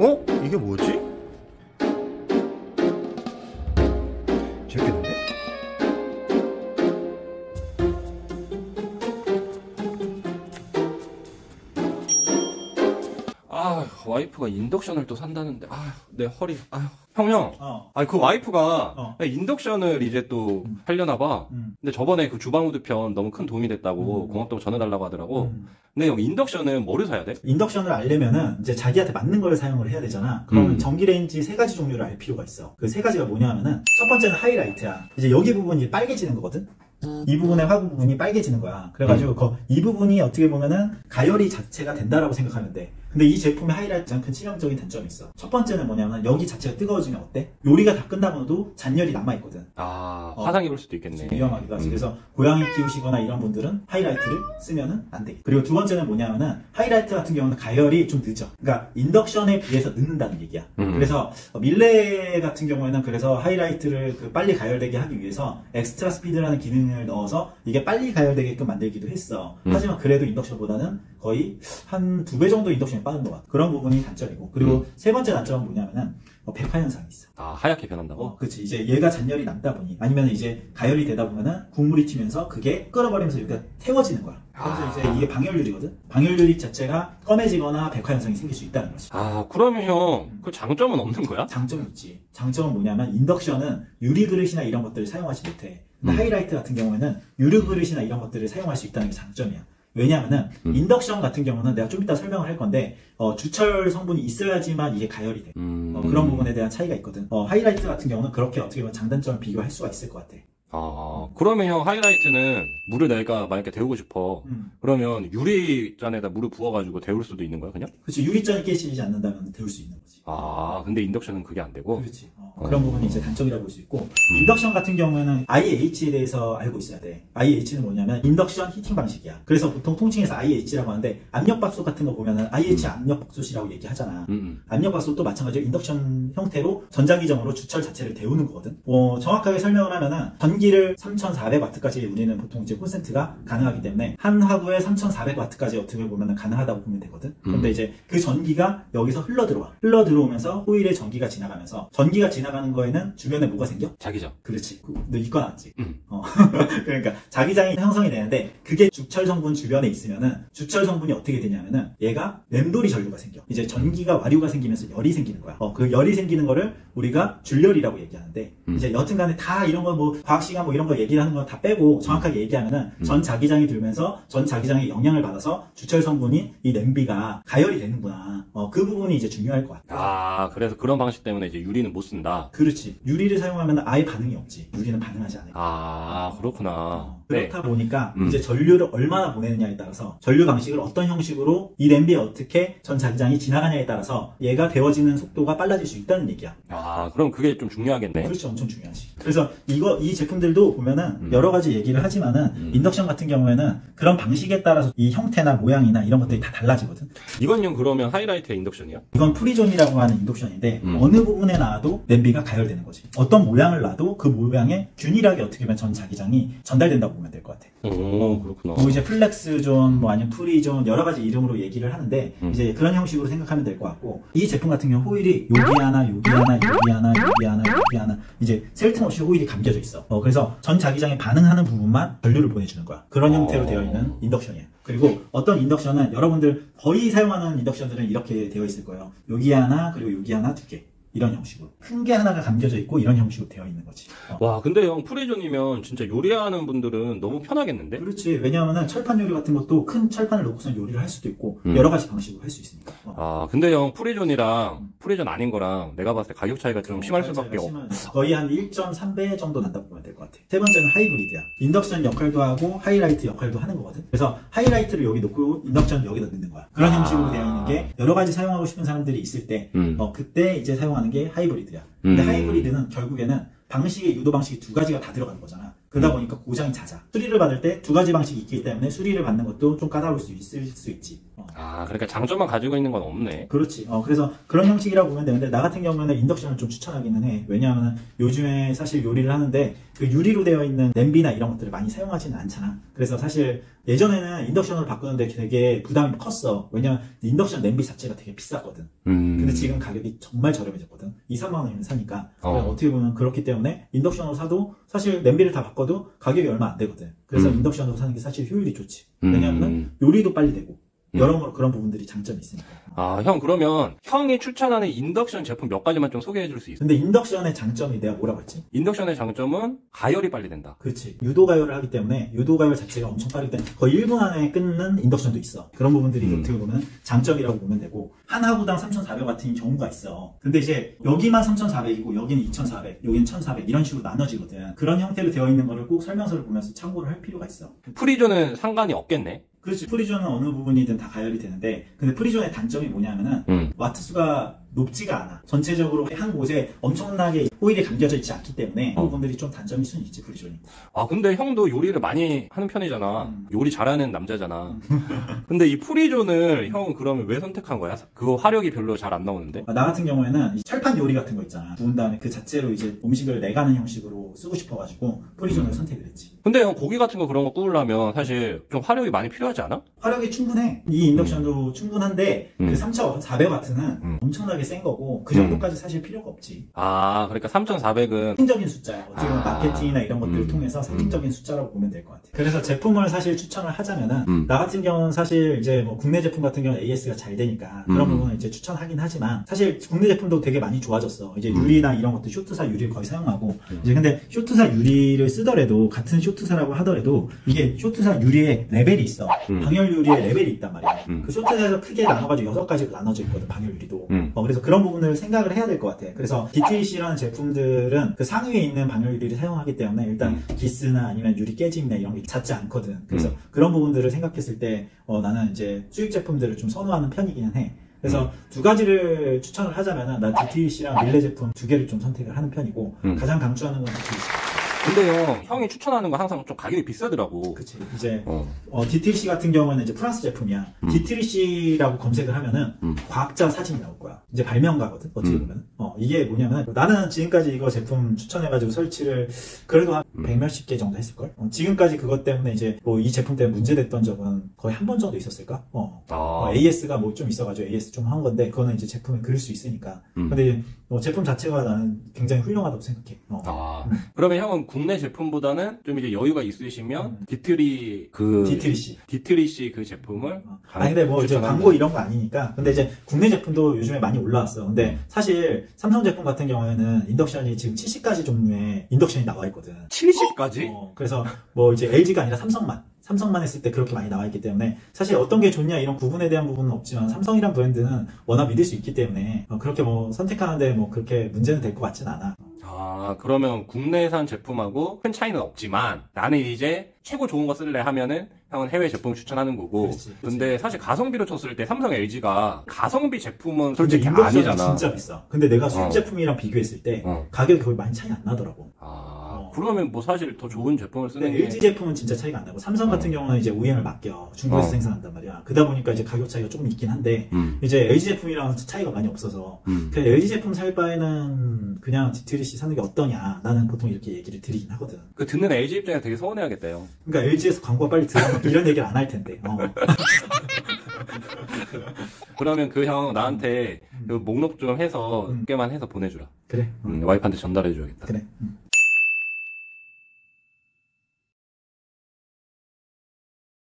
어? 이게 뭐지? 재밌겠는데? 아, 와이프가 인덕션을 또 산다는데, 내 허리, 형형. 그 와이프가 인덕션을 이제 또 하려나 봐. 근데 저번에 그 주방우드 편 너무 큰 도움이 됐다고 고맙다고 전해달라고 하더라고. 근데 형, 인덕션은 뭐를 사야 돼? 인덕션을 알려면은 이제 자기한테 맞는 걸 사용을 해야 되잖아. 그러면 전기레인지 세 가지 종류를 알 필요가 있어. 그 세 가지가 뭐냐면은 첫 번째는 하이라이트야. 이제 여기 부분이 빨개지는 거거든. 이 부분의 화구 부분이 빨개지는 거야. 그래가지고 이 부분이 어떻게 보면은 가열이 자체가 된다라고 생각하면 돼. 근데 이 제품의 하이라이트는 큰 치명적인 단점이 있어. 첫 번째는 뭐냐면 여기 자체가 뜨거워지면 어때? 요리가 다 끝나고도 잔열이 남아있거든. 화상 입을 수도 있겠네. 위험하기도 하지. 그래서 고양이 키우시거나 이런 분들은 하이라이트를 쓰면은 안 되겠다. 그리고 두 번째는 뭐냐면은 하이라이트 같은 경우는 가열이 좀 늦어. 그러니까 인덕션에 비해서 늦는다는 얘기야. 그래서 밀레 같은 경우에는 그래서 하이라이트를 빨리 가열되게 하기 위해서 엑스트라 스피드라는 기능을 넣어서 이게 빨리 가열되게끔 만들기도 했어. 하지만 그래도 인덕션보다는 거의 한 2배 정도 인덕션이 빠른 것 같아. 그런 부분이 단점이고. 그리고 세 번째 단점은 뭐냐면은 백화 현상이 있어. 하얗게 변한다고? 그치. 이제 얘가 잔열이 남다 보니 아니면 이제 가열이 되다 보면은 국물이 튀면서 그게 끓어버리면서 여기가 태워지는 거야. 그래서 이제 이게 방열유리거든. 방열유리 자체가 검해지거나 백화 현상이 생길 수 있다는 거지. 그러면 형, 그 장점은 없는 거야? 장점이 있지. 장점은 뭐냐면 인덕션은 유리 그릇이나 이런 것들을 사용하지 못해. 근데 하이라이트 같은 경우에는 유리 그릇이나 이런 것들을 사용할 수 있다는 게 장점이야. 왜냐하면은 인덕션 같은 경우는 내가 좀 이따 설명을 할 건데 주철 성분이 있어야지만 이게 가열이 돼. 그런 부분에 대한 차이가 있거든. 하이라이트 같은 경우는 그렇게 어떻게 보면 장단점을 비교할 수가 있을 것 같아. 그러면 형, 하이라이트는 물을 내가 만약에 데우고 싶어. 그러면 유리잔에다 물을 부어가지고 데울 수도 있는 거야, 그냥? 그렇지. 유리잔이 깨지지 않는다면 데울 수 있는 거지. 근데 인덕션은 그게 안 되고? 그렇지. 그런 부분이 이제 단점이라고 볼 수 있고, 인덕션 같은 경우에는 IH에 대해서 알고 있어야 돼. IH는 뭐냐면 인덕션 히팅 방식이야. 그래서 보통 통칭해서 IH라고 하는데, 압력밥솥 같은 거 보면은 IH 압력밥솥이라고 얘기하잖아. 압력밥솥도 마찬가지로 인덕션 형태로 전자기점으로 주철 자체를 데우는 거거든. 정확하게 설명을 하면은 전기를 3400W까지 우리는 보통 이제 콘센트가 가능하기 때문에 한 화구에 3400W까지 어떻게 보면 가능하다고 보면 되거든. 그런데 이제 그 전기가 여기서 흘러들어오면서 호일에 전기가 지나가면서 전기가 지나가는 거에는 주변에 뭐가 생겨? 자기장. 그렇지. 너 이건 알지? 그러니까 자기장이 형성이 되는데 그게 주철 성분 주변에 있으면은 주철 성분이 어떻게 되냐면은 얘가 맴돌이 전류가 생겨. 이제 전기가 와류가 생기면서 열이 생기는 거야. 그 열이 생기는 거를 우리가 줄열이라고 얘기하는데 이제 여튼간에 다 이런 거 뭐 과학 시간 뭐 이런 거 얘기하는 거 다 빼고 정확하게 얘기하면은 전 자기장이 들면서 전 자기장에 영향을 받아서 주철 성분이 이 냄비가 가열이 되는구나. 그 부분이 이제 중요할 것 같아. 그래서 그런 방식 때문에 이제 유리는 못 쓴다. 그렇지. 유리를 사용하면 아예 반응이 없지. 유리는 반응하지 않아. 그렇구나. 그렇다 보니까 이제 전류를 얼마나 보내느냐에 따라서 전류 방식을 어떤 형식으로 이 냄비에 어떻게 전 자기장이 지나가냐에 따라서 얘가 데워지는 속도가 빨라질 수 있다는 얘기야. 그럼 그게 좀 중요하겠네. 그렇죠. 엄청 중요하지. 그래서 이 제품들도 보면은 여러 가지 얘기를 하지만은 인덕션 같은 경우에는 그런 방식에 따라서 이 형태나 모양이나 이런 것들이 다 달라지거든. 이건 형 그러면 하이라이트의 인덕션이야? 이건 프리존이라고 하는 인덕션인데 어느 부분에 놔도 냄비가 가열되는 거지. 어떤 모양을 놔도 그 모양에 균일하게 어떻게 보면 전 자기장이 전달된다고 보면 될 것 같아. 그렇구나. 뭐 이제 플렉스존, 뭐 아니면 프리존 여러 가지 이름으로 얘기를 하는데 이제 그런 형식으로 생각하면 될 것 같고 이 제품 같은 경우 호일이 여기 하나, 여기 하나, 여기 하나, 여기 하나, 여기 하나 이제 셀 틈 없이 호일이 감겨져 있어. 그래서 전 자기장에 반응하는 부분만 전류를 보내주는 거야. 그런 형태로 되어 있는 인덕션이야. 그리고 어떤 인덕션은 여러분들 거의 사용하는 인덕션들은 이렇게 되어 있을 거예요. 여기 하나, 그리고 여기 하나, 2개. 이런 형식으로. 큰 게 하나가 감겨져 있고 이런 형식으로 되어 있는 거지. 근데 형 프리존이면 진짜 요리하는 분들은 너무 편하겠는데? 그렇지. 왜냐하면 철판 요리 같은 것도 큰 철판을 놓고서 요리를 할 수도 있고 여러 가지 방식으로 할 수 있으니까. 근데 형 프리존이랑 프리존 아닌 거랑 내가 봤을 때 가격 차이가 좀 심할 수밖에 없어. 거의 한 1.3배 정도 난다고 보면 될 것 같아. 세 번째는 하이브리드야. 인덕션 역할도 하고 하이라이트 역할도 하는 거거든. 그래서 하이라이트를 여기 놓고 인덕션 여기다 넣는 거야. 그런 형식으로 되어 있는 게 여러 가지 사용하고 싶은 사람들이 있을 때 그때 이제 사용하는 게 하이브리드야. 근데 하이브리드는 결국에는 방식의 유도 방식이 두 가지가 다 들어가는 거잖아. 그러다 보니까 고장이 잦아. 수리를 받을 때 두 가지 방식이 있기 때문에 수리를 받는 것도 좀 까다로울 수 있을 수 있지. 아, 그러니까 장점만 가지고 있는 건 없네. 그렇지. 그래서 그런 형식이라고 보면 되는데, 나 같은 경우는 인덕션을 좀 추천하기는 해. 왜냐하면 요즘에 사실 요리를 하는데 그 유리로 되어 있는 냄비나 이런 것들을 많이 사용하지는 않잖아. 그래서 사실 예전에는 인덕션으로 바꾸는데 되게 부담이 컸어. 왜냐면 인덕션 냄비 자체가 되게 비쌌거든. 근데 지금 가격이 정말 저렴해졌거든. 2, 3만 원이면 사니까. 어떻게 보면 그렇기 때문에 인덕션으로 사도 사실 냄비를 다 바꿔도 가격이 얼마 안 되거든. 그래서 인덕션으로 사는 게 사실 효율이 좋지. 왜냐하면 요리도 빨리 되고 여러모로 그런 부분들이 장점이 있으니까. 아, 형, 그러면 형이 추천하는 인덕션 제품 몇 가지만 좀 소개해 줄 수 있어? 근데 인덕션의 장점이 내가 뭐라고 했지? 인덕션의 장점은 가열이 빨리 된다. 그렇지. 유도 가열을 하기 때문에 유도 가열 자체가 엄청 빠르기 때문에 거의 1분 안에 끊는 인덕션도 있어. 그런 부분들이 어떻게 보면 장점이라고 보면 되고, 한 하구당 3,400 같은 경우가 있어. 근데 이제 여기만 3,400이고 여기는 2,400, 여기는 1,400 이런 식으로 나눠지거든. 그런 형태로 되어 있는 거를 꼭 설명서를 보면서 참고를 할 필요가 있어. 프리존은 상관이 없겠네. 그렇지. 프리존은 어느 부분이든 다 가열이 되는데, 근데 프리존의 단점이 뭐냐면은 와트수가 높지가 않아. 전체적으로 한 곳에 엄청나게 호일이 감겨져 있지 않기 때문에 그런 부분들이 좀 단점일 수는 있지, 프리존이. 아, 근데 형도 요리를 많이 하는 편이잖아. 요리 잘하는 남자잖아. 근데 이 프리존을 형은 그러면 왜 선택한 거야? 그거 화력이 별로 잘 안 나오는데? 나 같은 경우에는 이 철판 요리 같은 거 있잖아. 구운 다음에 그 자체로 이제 음식을 내가는 형식으로 쓰고 싶어가지고 프리존을 선택을 했지. 근데 형 고기 같은 거 그런 거 구우려면 사실 좀 화력이 많이 필요하지 않아? 화력이 충분해. 이 인덕션도 충분한데 그 3,400W는 엄청나게 센 거고 그 정도까지 사실 필요가 없지. 아, 그러니까 3,400은 상징적인 숫자야. 어떻게 보면 마케팅이나 이런 것들을 통해서 상징적인 숫자라고 보면 될 것 같아. 그래서 제품을 사실 추천을 하자면은 나 같은 경우는 사실 이제 뭐 국내 제품 같은 경우는 AS가 잘 되니까 그런 부분은 이제 추천하긴 하지만, 사실 국내 제품도 되게 많이 좋아졌어. 이제 유리나 이런 것도 쇼트사 유리를 거의 사용하고 이제 근데 쇼트사 유리를 쓰더라도, 같은 쇼트사라고 하더라도 이게 쇼트사 유리에 레벨이 있어. 방열 유리에 레벨이 있단 말이야. 그 쇼트사에서 크게 나눠가지고 6가지로 나눠져 있거든, 방열 유리도. 그래서 그런 부분을 생각을 해야 될 것 같아. 그래서 DTC라는 제품들은 그 상위에 있는 방열 유리를 사용하기 때문에 일단 기스나 아니면 유리 깨짐이나 이런 게 잦지 않거든. 그래서 그런 부분들을 생각했을 때 나는 이제 수입 제품들을 좀 선호하는 편이기는 해. 그래서 두 가지를 추천을 하자면은 난 DTC랑 밀레 제품 두 개를 좀 선택을 하는 편이고, 가장 강추하는 건 DTC. 근데요, 형이 추천하는 거 항상 좀 가격이 비싸더라고. 그치. 이제, DTC 같은 경우에는 이제 프랑스 제품이야. DTC라고 검색을 하면은 과학자 사진이 나올 거야. 이제 발명가거든, 어떻게 보면. 이게 뭐냐면, 나는 지금까지 이거 제품 추천해가지고 설치를 그래도 한 100몇십 개 정도 했을걸? 지금까지 그것 때문에 이제 뭐 이 제품 때문에 문제됐던 적은 거의 한 번 정도 있었을까? AS가 뭐 좀 있어가지고 AS 좀 한 건데, 그거는 이제 제품에 그릴 수 있으니까. 근데 제품 자체가 나는 굉장히 훌륭하다고 생각해. 그러면 형은 국내 제품보다는 좀 이제 여유가 있으시면 디트리시 그 제품을 근데 뭐 이제 광고 이런 거 아니니까. 근데 이제 국내 제품도 요즘에 많이 올라왔어. 근데 사실 삼성 제품 같은 경우에는 인덕션이 지금 70가지 종류의 인덕션이 나와 있거든. 70가지? 그래서 뭐 이제 LG가 아니라 삼성만 했을 때 그렇게 많이 나와 있기 때문에 사실 어떤 게 좋냐 이런 구분에 대한 부분은 없지만, 삼성이란 브랜드는 워낙 믿을 수 있기 때문에 그렇게 뭐 선택하는데 뭐 그렇게 문제는 될 것 같진 않아. 그러면 국내산 제품하고 큰 차이는 없지만 나는 이제 최고 좋은 거 쓸래 하면은 형은 해외 제품 추천하는 거고. 그렇지. 근데 사실 가성비로 쳤을 때 삼성 LG가 가성비 제품은 솔직히 아니잖아. 진짜 비싸. 근데 내가 수입 제품이랑 비교했을 때 가격이 거의 많이 차이 안 나더라고. 그러면 뭐 사실 더 좋은 제품을 쓰는 게. LG 제품은 진짜 차이가 안 나고, 삼성 같은 경우는 이제 OEM을 맡겨 중국에서 생산한단 말이야. 그러다 보니까 이제 가격 차이가 조금 있긴 한데 이제 LG 제품이랑 차이가 많이 없어서 그냥 LG 제품 살 바에는 그냥 DTC 사는 게 어떠냐, 나는 보통 이렇게 얘기를 드리긴 하거든. 그 듣는 LG 입장에서 되게 서운해하겠다요. 그러니까 LG에서 광고가 빨리 들어가면 이런 얘기를 안 할 텐데. 그러면 그 형 나한테 그 목록 좀 해서 꽤만 해서 보내주라. 그래. 와이프한테 전달해줘야겠다. 그래.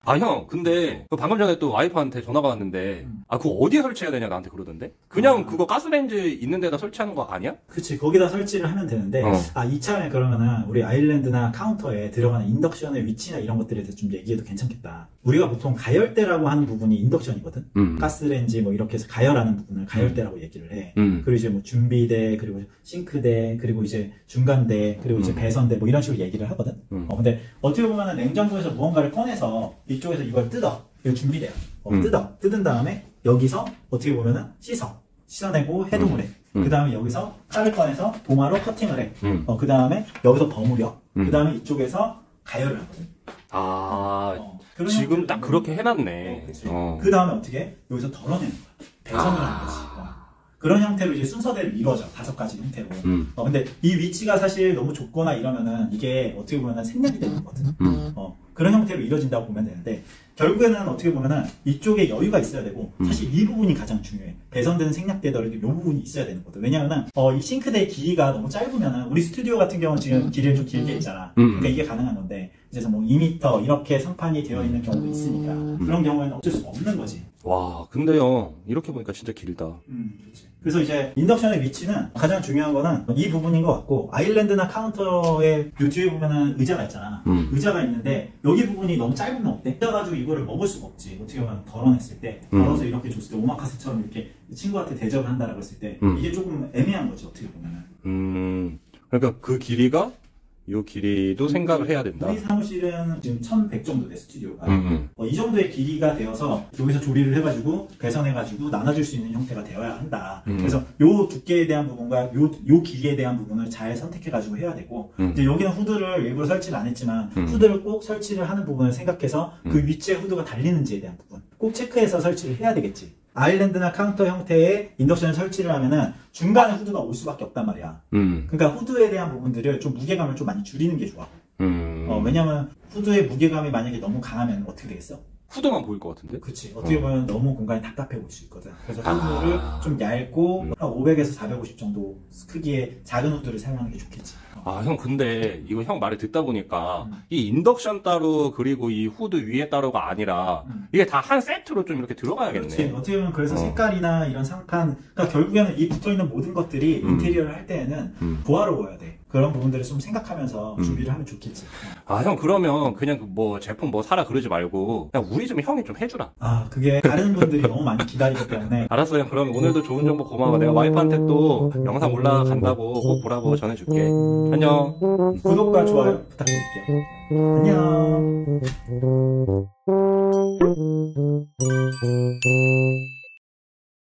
형, 근데 방금 전에 또 와이프한테 전화가 왔는데 그거 어디에 설치해야 되냐 나한테 그러던데? 그냥 그거 가스레인지 있는 데다 설치하는 거 아니야? 그치, 거기다 설치를 하면 되는데 이참에 그러면은 우리 아일랜드나 카운터에 들어가는 인덕션의 위치나 이런 것들에 대해서 좀 얘기해도 괜찮겠다. 우리가 보통 가열대라고 하는 부분이 인덕션이거든. 가스레인지 뭐 이렇게 해서 가열하는 부분을 가열대라고 얘기를 해. 그리고 이제 뭐 준비대, 그리고 싱크대, 그리고 이제 중간대, 그리고 이제 배선대 뭐 이런 식으로 얘기를 하거든. 근데 어떻게 보면은 냉장고에서 무언가를 꺼내서 이쪽에서 이걸 뜯어. 이거 준비돼요. 뜯은 다음에 여기서 어떻게 보면은 씻어내고 해동을 해. 그 다음에 여기서 칼을 꺼내서 도마로 커팅을 해. 그 다음에 여기서 버무려. 그 다음에 이쪽에서 가열을 하거든. 그런 지금 형태로 딱 된 그렇게 해놨네. 그 다음에 어떻게? 여기서 덜어내는 거야. 배선을 하는 거지. 그런 형태로 이제 순서대로 이루어져. 5가지 형태로. 근데 이 위치가 사실 너무 좁거나 이러면은 이게 어떻게 보면은 생략이 되는 거거든. 그런 형태로 이루어진다고 보면 되는데, 결국에는 어떻게 보면은 이쪽에 여유가 있어야 되고, 사실 이 부분이 가장 중요해. 배선되는 생략되더라도 이 부분이 있어야 되는 거거든. 왜냐면은, 이 싱크대의 길이가 너무 짧으면은, 우리 스튜디오 같은 경우는 지금 길이를 좀 길게 있잖아. 그러니까 이게 가능한 건데, 이제 뭐 2m 이렇게 상판이 되어 있는 경우도 있으니까, 그런 경우에는 어쩔 수가 없는 거지. 와, 근데요, 이렇게 보니까 진짜 길다. 그렇지. 그래서 이제 인덕션의 위치는 가장 중요한 거는 이 부분인 것 같고, 아일랜드나 카운터의 요 뒤에 보면은 의자가 있잖아. 의자가 있는데 여기 부분이 너무 짧으면 어때? 떠가지고 이거를 먹을 수가 없지. 어떻게 보면 덜어냈을 때, 덜어서 이렇게 줬을 때 오마카세처럼 이렇게 친구한테 대접을 한다라고 했을 때 이게 조금 애매한 거지, 어떻게 보면은. 그러니까 그 길이가 이 길이도 생각을 해야 된다. 우리 사무실은 지금 1100 정도 돼, 스튜디오가. 이 정도의 길이가 되어서 여기서 조리를 해가지고 배선해가지고 나눠줄 수 있는 형태가 되어야 한다. 그래서 요 두께에 대한 부분과 요 길이에 대한 부분을 잘 선택해가지고 해야 되고, 이제 여기는 후드를 일부러 설치를 안 했지만 후드를 꼭 설치를 하는 부분을 생각해서 그 위치에 후드가 달리는지에 대한 부분 꼭 체크해서 설치를 해야 되겠지. 아일랜드나 카운터 형태의 인덕션을 설치를 하면은 중간에 후드가 올 수밖에 없단 말이야. 그러니까 후드에 대한 부분들을 좀 무게감을 좀 많이 줄이는 게 좋아. 왜냐면 후드의 무게감이 만약에 너무 강하면 어떻게 되겠어? 후드만 보일 것 같은데? 그치. 어떻게 보면 너무 공간이 답답해 보일 수 있거든. 그래서 후드를 좀 얇고 한 500에서 450 정도 크기의 작은 후드를 사용하는 게 좋겠지. 형, 근데 이거 형 말을 듣다 보니까 이 인덕션 따로 그리고 이 후드 위에 따로가 아니라 이게 다 한 세트로 좀 이렇게 들어가야겠네. 그렇지. 어떻게 보면 그래서 색깔이나 이런 상판, 그러니까 결국에는 이 붙어있는 모든 것들이 인테리어를 할 때에는 조화로워야 돼. 그런 부분들을 좀 생각하면서 준비를 하면 좋겠지. 형, 그러면 그냥 뭐 제품 뭐 사라 그러지 말고 그냥 우리 좀 형이 좀 해주라. 그게 다른 분들이 너무 많이 기다리기 때문에. 알았어. 형, 그럼 오늘도 좋은 정보 고마워. 내가 와이프한테 또 영상 올라간다고 꼭 보라고 전해줄게. 안녕. 구독과 좋아요 부탁드릴게요. 안녕.